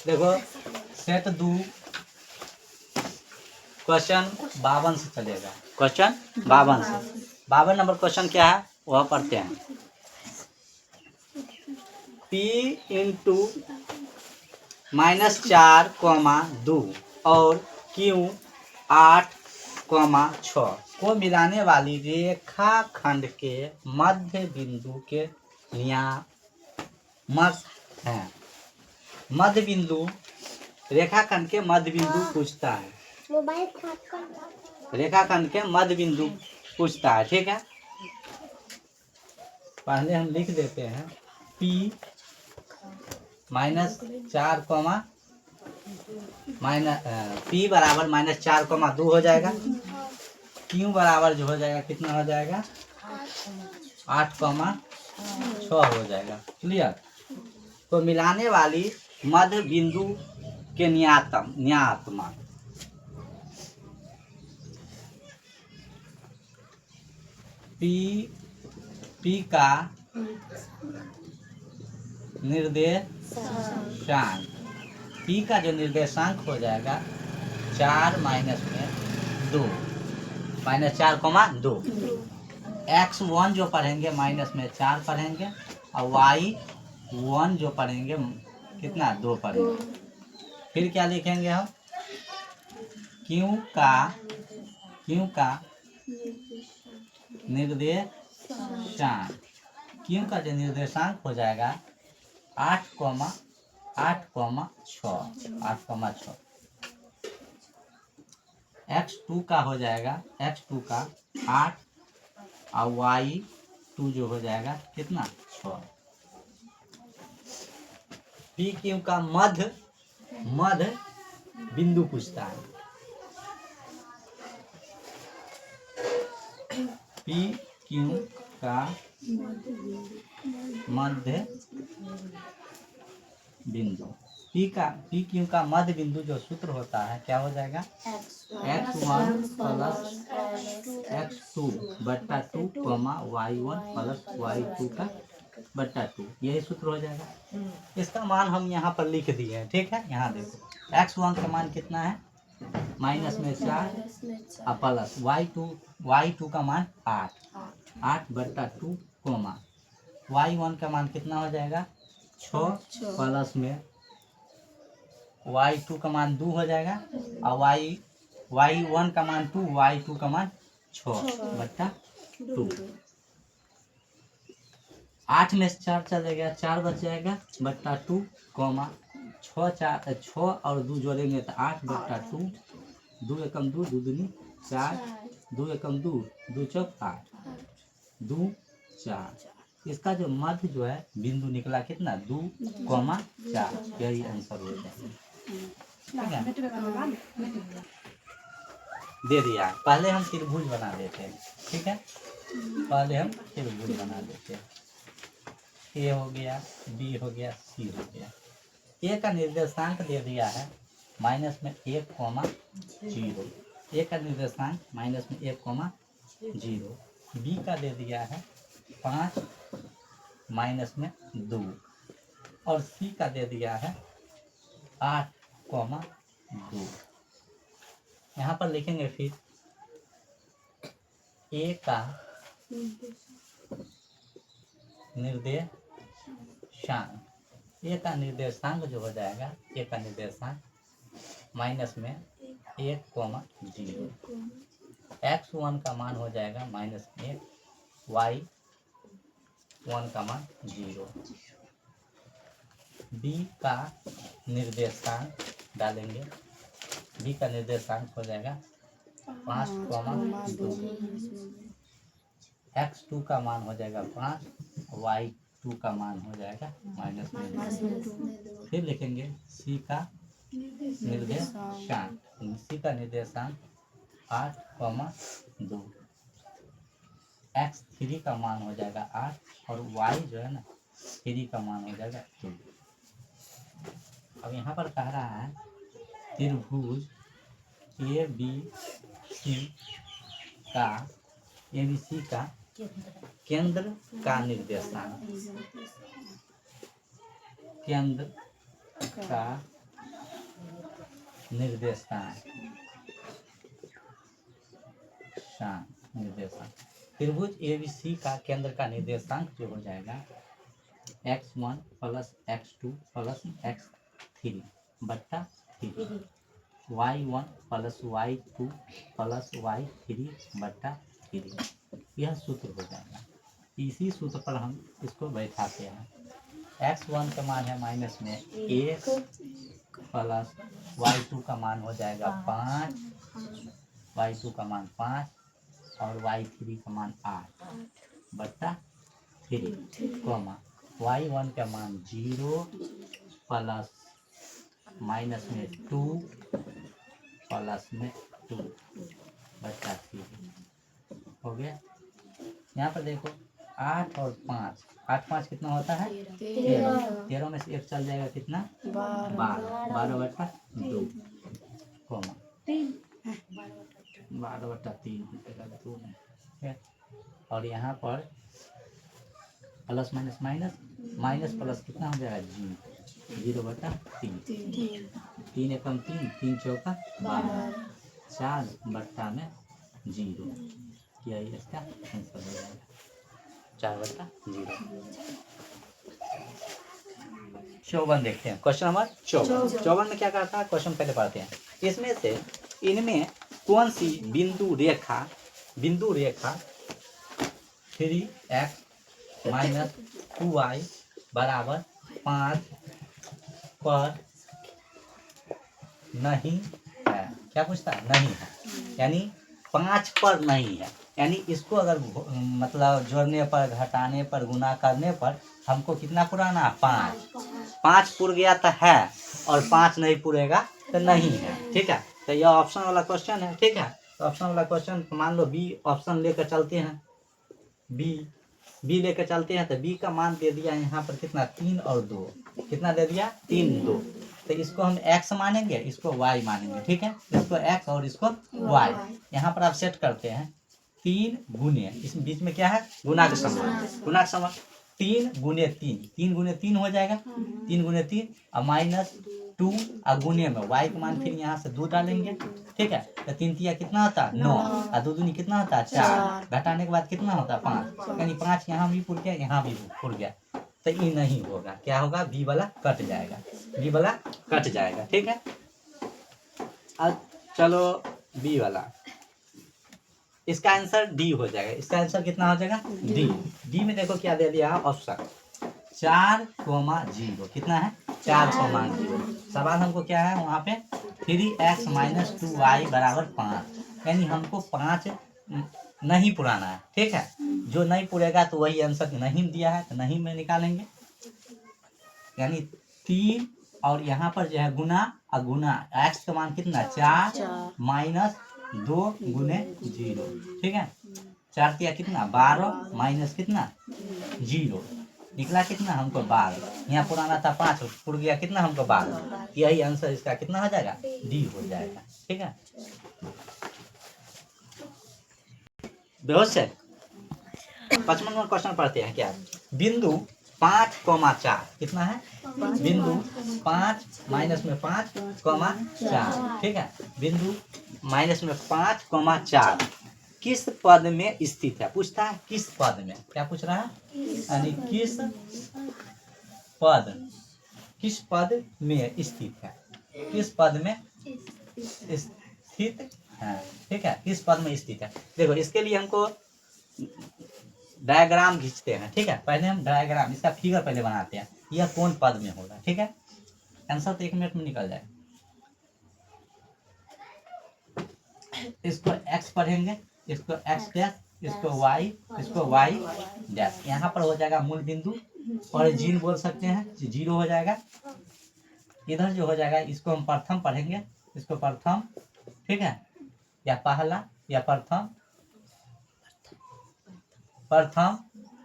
देखो सेट दू क्वेश्चन 52 से चलेगा। क्वेश्चन 52 से 52 नंबर क्वेश्चन क्या है वह पढ़ते हैं। P इंटू -4, 2 और Q 8, 6 को मिलाने वाली रेखाखंड के मध्य बिंदु के नियामक हैं। मध्य बिंदु रेखाखंड के मध्य बिंदु पूछता है। रेखाखंड के मध्य बिंदु पूछता है। ठीक है, पहले हम लिख देते हैं P -4, P बराबर -4, 2 हो जाएगा। Q बराबर जो हो जाएगा कितना हो जाएगा 8, 6 हो जाएगा। क्लियर। तो मिलाने वाली मध्य बिंदु के न्यात्मक P का निर्देशांक P का जो निर्देशांक हो जाएगा 4 - 2 -4, 2 x1 जो पढ़ेंगे माइनस में 4 पढ़ेंगे और y1 जो पढ़ेंगे कितना 2 पढ़ेंगे। फिर क्या लिखेंगे हम Q का निर्देशांक Q का जो निर्देशांक हो जाएगा 8, 6 x2 का हो जाएगा x2 का 8 और y2 जो हो जाएगा कितना 6। P Q का मध्य बिंदु पूछता है। P Q का मध्य बिंदु P Q का मध्य बिंदु जो सूत्र होता है क्या हो जाएगा x1 प्लस x2 बट्टा 2 y1 प्लस y2 का बट्टा 2 यही सूत्र हो जाएगा। इसका मान हम यहाँ पर लिख दिए हैं। ठीक है, यहाँ देखो x1 का मान कितना है माइनस में 4 और प्लस y2 का मान 8 बट्टा 2 y1 का मान कितना हो जाएगा 6 प्लस में y2 का मान 2 हो जाएगा और y1 का मान 2 y2 का मान 6 बट्टा 2। 8 में से 4 चले गया 4 बच जाएगा बट्टा 2 6 और 2 जोड़ेंगे तो 8 बट्टा 2 2 एकम 2 2 दूनी 4 2 एकम 2 2 चौक 8 2 4। इसका जो मध्य जो है बिंदु निकला कितना 2, 4 यही आंसर हो जाएगा। ठीक है, दे दिया। पहले हम त्रिभुज बना देते हैं। ठीक है, पहले हम त्रिभुज बना देते हैं। A हो गया, B हो गया, C हो गया। A का निर्देशांक दे दिया है माइनस में 1, 0। A का निर्देशांक माइनस में 1, 0। B का दे दिया है 5 माइनस में 2 और C का दे दिया है 8, 2। यहाँ पर लिखेंगे फिर A का निर्देशांक A का निर्देशांक जो हो जाएगा A का निर्देशांक माइनस में 1, 0। x1 का मान हो जाएगा माइनस 1 y1 का मान 0। B का निर्देशांक डालेंगे B का निर्देशांक हो जाएगा 5, 2। x2 का मान हो जाएगा 5 y2 का मान हो जाएगा माइनस में। फिर लिखेंगे C का निर्देशांक C का निर्देशांक 8, 2। x3 का मान हो जाएगा 8 और y जो है ना 3 का मान हो जाएगा 2। अब यहाँ पर कह रहा है त्रिभुज ABC का केंद्र का निर्देशांक केंद्र का निर्देशांक त्रिभुज ABC का केंद्र का निर्देशांक जो हो जाएगा x1 plus x2 plus x3 बट्टा 3, y1 plus y2 plus y3 बट्टा 3, यह सूत्र हो जाएगा। इसी सूत्र पर हम इसको बैठाते हैं। x1 का मान है माइनस में 1 प्लस y2 का मान हो जाएगा 5, y2 का मान 5 और y3 का मान 8 बट्टा 3, कॉमा y1 का मान 0 प्लस माइनस में 2 प्लस में 2 बट्टा 3 हो गया। यहाँ पर देखो 8 और 5, 8 5 कितना होता है 13 में से 1 चल जाएगा कितना 12 बट्टा 2 कॉमा 12 बट्टा 3 हो जाएगा 2 में। और यहाँ पर plus minus minus minus plus कितना हो जाएगा 0 बट्टा 3, 3 एकम 3, 3 चौका 12, 4 बट्टा में 0, यही इसका आंसर हो जाएगा 4 बट्टा 0। 54 देखते हैं, क्वेश्चन नंबर 54 में क्या करता है क्वेश्चन पहले पढ़ते हैं। इसमें से इनमें कौन सी बिंदु रेखा 3x माइनस 2y बराबर 5 पर नहीं है। क्या पूछता है नहीं है, यानी 5 पर नहीं है, यानी इसको अगर मतलब जोड़ने पर घटाने पर गुना करने पर हमको कितना पुराना 5 पुर गया तो है और 5 नहीं पुरेगा तो नहीं है। ठीक है, तो यह ऑप्शन वाला क्वेश्चन है। ठीक है, तो ऑप्शन वाला क्वेश्चन मान लो बी ऑप्शन लेकर चलते हैं, बी लेकर चलते हैं तो बी का मान दे दिया यहाँ पर कितना 3 और 2, कितना दे दिया 3 2, तो इसको हम x मानेंगे, इसको y मानेंगे। ठीक है, इसको x और इसको y, यहाँ पर आप सेट करते हैं 3 गुने, इस बीच में क्या है गुना का समान 3 गुने 3, 3 गुने 3 हो जाएगा, 3 गुने 3 और माइनस 2 और गुने में y का मान फिर यहाँ से 2 डालेंगे। ठीक है, तो 3 तिया कितना होता है 9 और 2 दूनी कितना होता है 4, घटाने के बाद कितना होता है 5, यानी 5 यहाँ भी पुर गया यहाँ भी पुर गया, तो ये नहीं होगा। क्या होगा बी वाला कट जाएगा, बी वाला कट जाएगा। ठीक है, अब चलो बी वाला, इसका आंसर डी हो जाएगा। इसका आंसर कितना हो जाएगा डी में देखो क्या दे दिया ऑप्शन 4,0, कितना है 4,0। सवाल हमको क्या है वहाँ पे 3x माइनस 2y बराबर 5, यानी हमको 5 नहीं पुराना है। ठीक है, जो नहीं पुरेगा तो वही आंसर नहीं दिया है, तो नहीं में निकालेंगे, यानी 3 और यहाँ पर जो है गुना और गुना x का मान कितना 4 माइनस 2 गुने 0। ठीक है, 4 तिया कितना 12 माइनस कितना 0, निकला कितना हमको 12, यहाँ पुराना था 5 पुर गया कितना हमको 12, यही आंसर इसका कितना हो जाएगा डी हो जाएगा। ठीक है, बेहोश है। 55 नंबर क्वेश्चन पढ़ते हैं। क्या बिंदु 5,4 कितना है बिंदु 5 माइनस में 5,4। ठीक है, बिंदु माइनस में 5,4 किस पद में स्थित है, पूछता है किस पद में, क्या पूछ रहा है यानी किस पद में स्थित है, किस पद में स्थित है। ठीक है, किस पद में स्थित है। देखो इसके लिए हमको डायग्राम खींचते हैं। ठीक है, पहले हम डायग्राम इसका फिगर पहले बनाते हैं, यह कौन पद में होगा। ठीक है, आंसर तो 1 मिनट में निकल जाए। इसको x पढ़ेंगे, इसको x डैश, इसको y, इसको y डैश, यहाँ पर हो जाएगा मूल बिंदु, ओरिजिन बोल सकते हैं 0 हो जाएगा। इधर जो हो जाएगा इसको हम प्रथम पढ़ेंगे, इसको प्रथम। ठीक है, या पहला या प्रथम,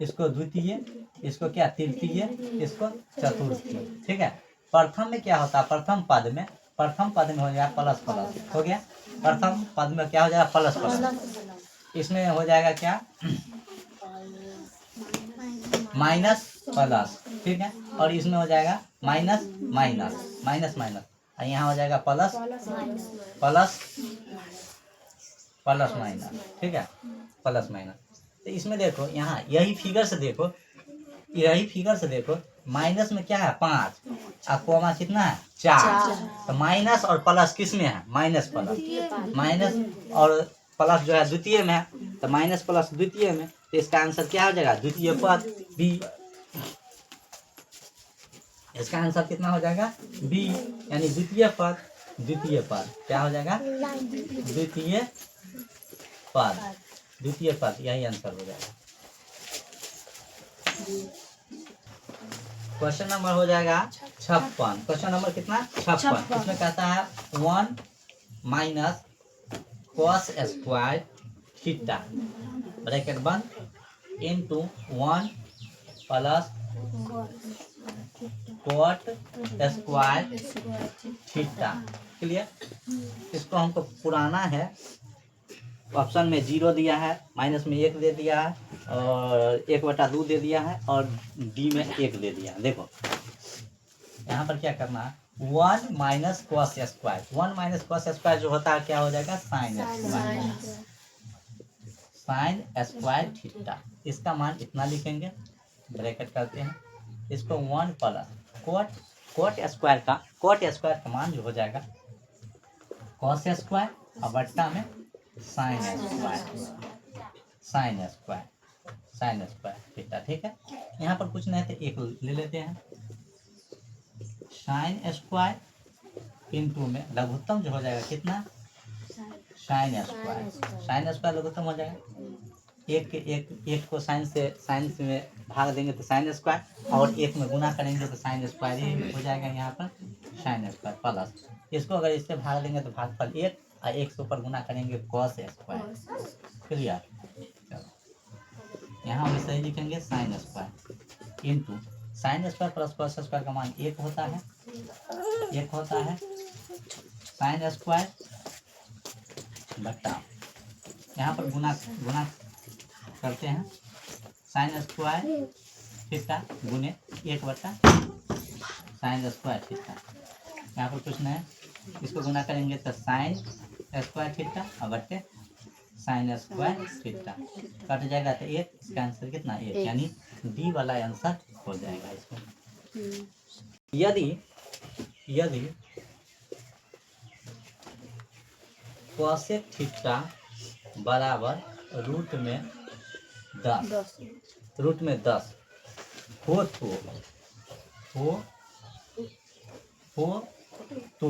इसको द्वितीय, इसको क्या तृतीय, इसको चतुर्थी। ठीक है, प्रथम में क्या होता है प्रथम पद में हो जाएगा प्लस हो गया, प्रथम पद में क्या हो जाएगा प्लस, इसमें हो जाएगा क्या माइनस प्लस। ठीक है, और इसमें हो जाएगा माइनस माइनस, और यहाँ हो जाएगा प्लस प्लस प्लस माइनस, ठीक है, प्लस माइनस। तो इसमें देखो यहाँ यही फिगर से देखो, यही फिगर से देखो, माइनस में क्या है 5 और कोमा कितना है 4। तो माइनस और प्लस किस में है, माइनस प्लस, माइनस और प्लस जो है द्वितीय में है, तो माइनस प्लस द्वितीय में, तो इसका आंसर क्या हो जाएगा, द्वितीय पद बी। इसका आंसर कितना हो जाएगा, बी, यानी द्वितीय पद, द्वितीय पद क्या हो जाएगा, द्वितीय पद, द्वितीय पद, यही आंसर हो जाएगा। क्वेश्चन नंबर हो जाएगा 56। क्वेश्चन नंबर कितना, 56। इसमें कहता है 1 minus cos square theta bracket बंद into 1 plus cot square theta. Clear. इसको हमको पुराना है, ऑप्शन में 0 दिया है, माइनस में 1 दे दिया है, और 1/2 दे दिया है, और डी में 1 दे दिया है। देखो यहाँ पर क्या करना है, 1 minus cos square, 1 minus cos square जो होता है क्या हो जाएगा, sine square, sine square theta. इसका मान इतना लिखेंगे, ब्रैकेट करते हैं, इसको 1 प्लस कोट स्क्वायर का मान जो हो जाएगा कॉस स्क्वायर और बट्टा में sine square, sine square, sine square theta. ठीक है, यहाँ पर कुछ नहीं तो 1 ले लेते हैं, साइन स्क्वायर इनटू में लघुत्तम जो हो जाएगा कितना, साइन स्क्वायर, साइन स्क्वायर लघुत्तम हो जाएगा, एक को साइन से में भाग देंगे तो साइन स्क्वायर, और 1 में गुना करेंगे तो साइन स्क्वायर ही हो जाएगा। यहाँ पर साइन स्क्वायर प्लस, इसको अगर इससे भाग देंगे तो भागफल 1, और 1 से ऊपर गुना करेंगे कॉस स्क्वायर। क्लियर। चलो यहाँ हम सही लिखेंगे sine square into sine square plus cos square का मान 1 होता है, 1 होता है, साइन स्क्वायर बट्टा यहाँ पर गुना करते हैं, साइन स्क्वायर थीटा गुने 1/, साइन स्क्वायर थीटा। यहाँ पर कुछ नहीं है, इसको गुना करेंगे तो साइन स्क्वायर थीटा और बट्टे साइन स्क्वायर थीटा, कट जाएगा तो 1, इसका आंसर कितना 1, यानी डी वाला आंसर हो जाएगा इसमें। यदि कोसेक थीटा बराबर रूट में 10 हो तो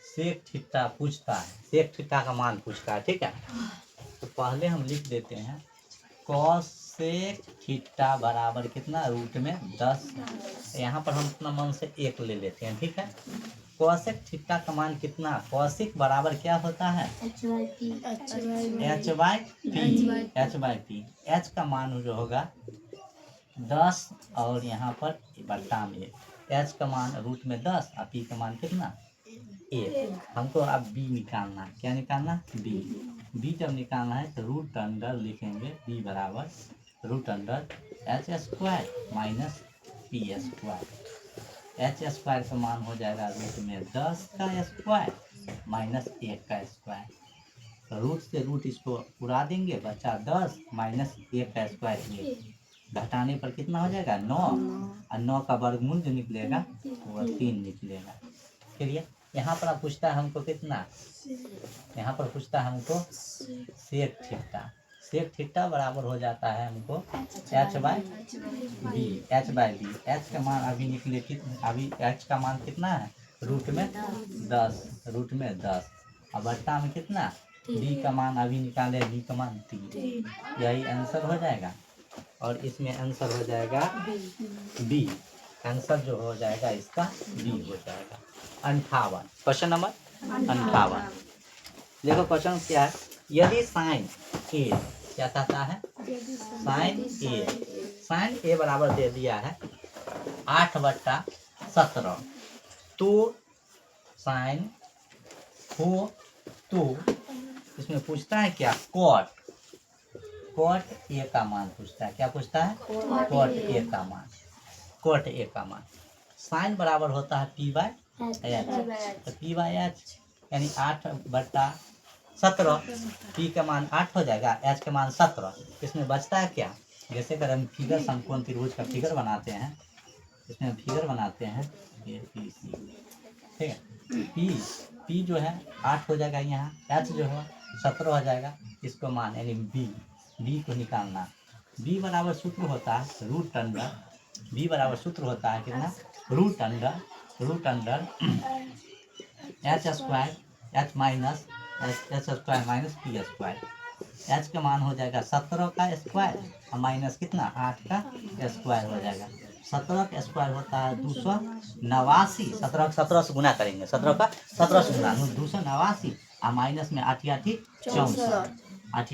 सेक थीटा पूछता है, सेक थीटा का मान पूछता है। ठीक है, तो पहले हम लिख देते हैं कोसेक थीटा बराबर कितना, रूट में 10। यहाँ पर हम अपना मन से 1 ले लेते हैं। ठीक है, कोसेक थीटा का मान कितना, कोसेक बराबर क्या होता है, h/p, h का मान जो होगा 10, और यहाँ पर बट्टा में h का मान रूट में 10 और p का मान कितना 1। हमको अब b निकालना है, क्या निकालना, b जब निकालना है तो रूट अंडर लिखेंगे, b बराबर root under h² minus p square. h square का मान हो जाएगा रूट में 10 का स्क्वायर माइनस 1 का स्क्वायर, तो रूट से रूट इसको उड़ा देंगे, बचा 10 माइनस 1 का स्क्वायर 1, घटाने पर कितना हो जाएगा 9, और 9 का वर्गमूल जो निकलेगा वो 3 निकलेगा। चलिए यहाँ पर पूछता है हमको कितना, यहाँ पर पूछता है हमको सेक थीटा, सेक थीटा बराबर हो जाता है हमको h/b, h का मान अभी निकले कितना, अभी h का मान कितना है रूट में 10, और बट्टा में कितना b का मान अभी निकाले, b का मान 3, यही आंसर हो जाएगा। और इसमें आंसर हो जाएगा बी, आंसर जो हो जाएगा इसका बी हो जाएगा। 58 क्वेश्चन नंबर 58। देखो क्वेश्चन क्या है, यदि साइन ए, क्या कहता है, साइन ए बराबर दे दिया है 8/17, तो साइन हो तो इसमें पूछता है क्या, कॉट ए का मान पूछता है, क्या पूछता है, कॉट ए का मान, साइन बराबर होता है पी बाय एच। तो पी बाय एच यानी 8/17, पी का मान 8 हो जाएगा, एच का मान 17। इसमें बचता है क्या? जैसे अगर हम फिगर समकोण त्रिभुज का फिगर बनाते हैं, इसमें हम फिगर बनाते हैं ए पी सी, ठीक है। पी जो है 8 हो जाएगा, यहाँ एच जो है 17 हो जाएगा। इसको मान यानी बी को निकालना। बी बराबर सूत्र होता है रूट अंडर, बी बराबर सूत्र होता है कितना? Root under H square, H minus H square minus P square. H का मान हो जाएगा 17 का स्क्वायर और माइनस कितना 8 का स्क्वायर हो जाएगा। 17 का स्क्वायर होता है 289, 17 का 17 से गुना करेंगे, 17 का 17 से गुना 289 और माइनस में 8 64, 8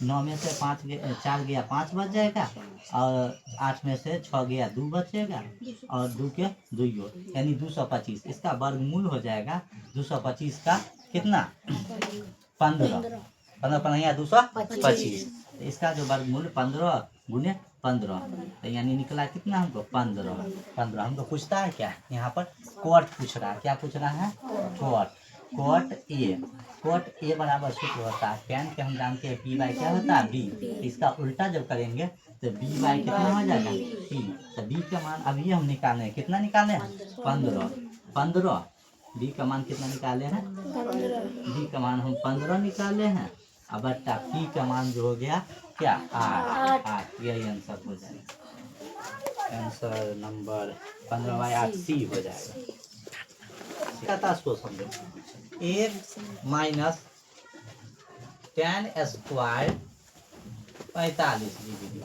9 में से 4 गया 5 बच जाएगा और 8 में से 6 गया 2 बचेगा और 2 के 2 यानी 225। इसका वर्गमूल हो जाएगा 225 का कितना 15 15 225। तो इसका जो वर्गमूल 15 गुने 15 तो यानी निकला कितना हमको 15। हमको पूछता है क्या यहाँ पर? कोट पूछ रहा है। क्या पूछ रहा है? कोट ए बराबर सूत्र होता है tan के हम जानते हैं पी बाई क्या होता है बी। इसका उल्टा जब करेंगे तो बी बाई कितना हो जाएगा पी। तो बी का मान अभी हम निकाले हैं, कितना निकाले हैं 15। बी का मान कितना निकाले हैं? बी का मान हम 15 निकाले हैं। अब बट्टा पी का मान जो हो गया क्या 8। यही आंसर हो जाएगा। आंसर नंबर 15/8 सी हो जाएगा। इसको समझो, 1 minus tan square 45 degree,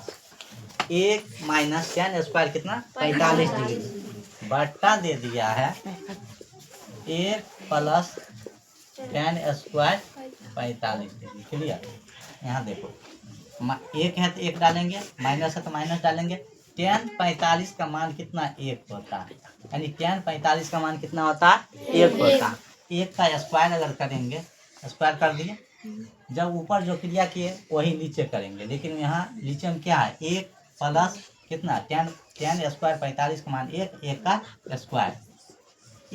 1 minus tan square कितना 45 डिग्री बट्टा दे दिया है 1 plus tan square 45 degree. Clear? यहाँ देखो 1 है तो 1 डालेंगे, माइनस है तो माइनस डालेंगे। tan 45 का मान कितना 1 होता है, यानी tan 45 का मान कितना होता है 1 होता है। 1 का स्क्वायर अगर करेंगे, स्क्वायर कर दिए, जब ऊपर जो क्रिया किए वही नीचे करेंगे, लेकिन यहाँ नीचे में क्या है 1 प्लस कितना tan स्क्वायर 45 का मान 1 का स्क्वायर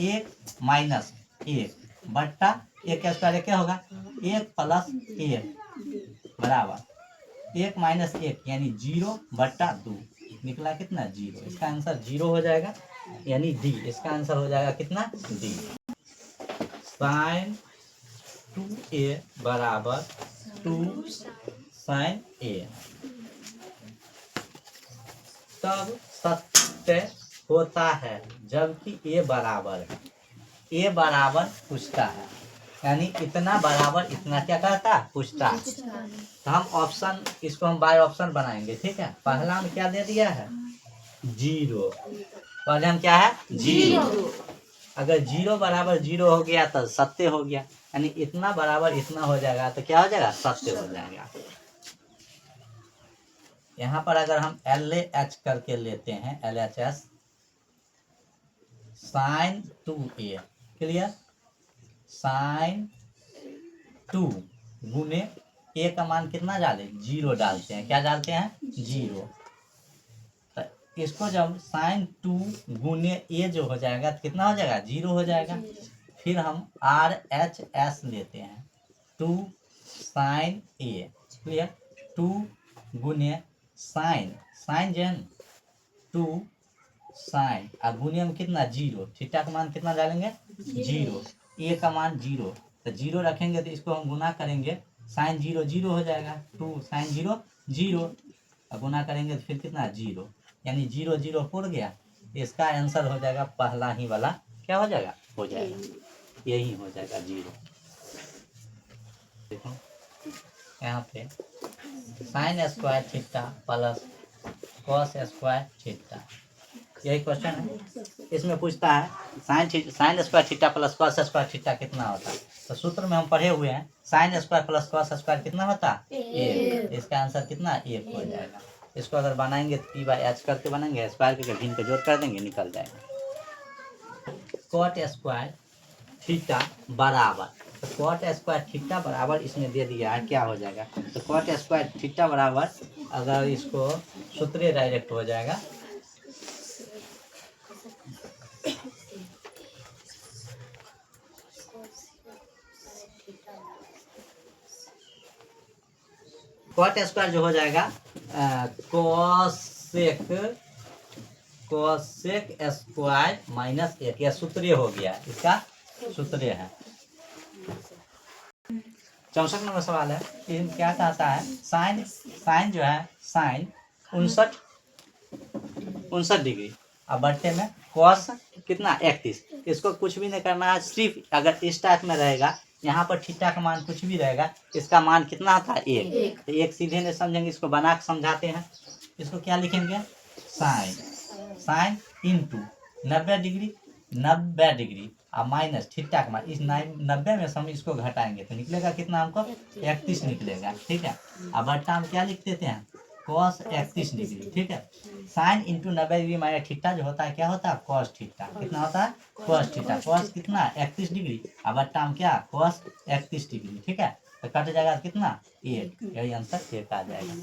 1 माइनस 1 बट्टा 1 का स्क्वायर क्या होगा 1 प्लस 1 बराबर 1 माइनस 1 यानी 0/2 निकला कितना 0। इसका आंसर 0 हो जाएगा यानी डी। इसका आंसर हो जाएगा कितना डी। sin 2a बराबर 2 sin a तब सत्य होता है जबकि ए बराबर है। ए बराबर पूछता है यानी इतना बराबर इतना क्या कहता है पूछता है। तो हम ऑप्शन इसको हम बाय ऑप्शन बनाएंगे, ठीक है। पहला में क्या दे दिया है 0, पहले हम क्या है 0। अगर 0 बराबर 0 हो गया तो सत्य हो गया, यानी इतना बराबर इतना हो जाएगा तो क्या हो जाएगा सत्य हो जाएगा। यहाँ पर अगर हम LH करके लेते हैं LHS sin 2a, clear. sin 2 गुने a का मान कितना डाले 0 डालते हैं, क्या डालते हैं 0। तो इसको जब sin 2 गुने a जो हो जाएगा तो कितना हो जाएगा 0 हो जाएगा। फिर हम RHS लेते हैं 2 sin a, क्लियर। 2 गुने साइन जन 2 साइन अब गुने में कितना 0, थीटा का मान कितना डालेंगे 0, ए का मान 0 तो 0 रखेंगे तो इसको हम गुना करेंगे साइन 0 0 हो जाएगा 2 साइन 0 0 अब गुना करेंगे तो फिर कितना 0 यानी 0 0 पुर गया। इसका आंसर हो जाएगा पहला ही वाला क्या हो जाएगा यही हो जाएगा 0। देखो यहाँ पे sine square theta plus cos square theta, यही क्वेश्चन है। इसमें पूछता है sine square theta plus cos square theta कितना होता है। तो सूत्र में हम पढ़े हुए हैं sine square plus cos square कितना होता है 1। इसका आंसर कितना 1 हो जाएगा। इसको अगर बनाएंगे तो p/h करके बनाएंगे, स्क्वायर के भिन्न को जोड़ कर देंगे निकल जाएगा। कॉट स्क्वायर थीटा बराबर, तो कॉट स्क्वायर थीटा बराबर इसमें दे दिया है क्या हो जाएगा। तो कॉट स्क्वायर थीटा बराबर अगर इसको सूत्र डायरेक्ट हो जाएगा कॉट स्क्वायर जो हो जाएगा कोसेक स्क्वायर माइनस 1, यह सूत्रीय हो गया, इसका सूत्रीय है। 64 नंबर सवाल है, इसमें क्या कहता है, साइन जो है साइन 59 डिग्री अब बट्टे में कॉस कितना 31, इसको कुछ भी नहीं करना है, सिर्फ अगर इस टाइप में रहेगा, यहाँ पर थीटा का मान कुछ भी रहेगा, इसका मान कितना था 1, तो 1 सीधे नहीं समझेंगे, इसको बना के समझाते हैं। इसको क्या लिखेंगे, साइन इंटू 90 डिग्री और माइनस थीटा का मान, इस 90 में से हम इसको घटाएंगे तो निकलेगा कितना, हमको 31 निकलेगा, ठीक है। अब बट्टा हम क्या लिख देते हैं, कॉस 31 डिग्री, ठीक है। Sine into 90 degree minus theta जो होता है क्या होता है, कॉस थीटा, कितना होता है, कॉस थीटा, कॉस कितना 31 डिग्री, अब बट्टा हम क्या, कॉस 31 डिग्री, ठीक है। तो कट जाएगा कितना 1, यही आंसर 1 आ जाएगा।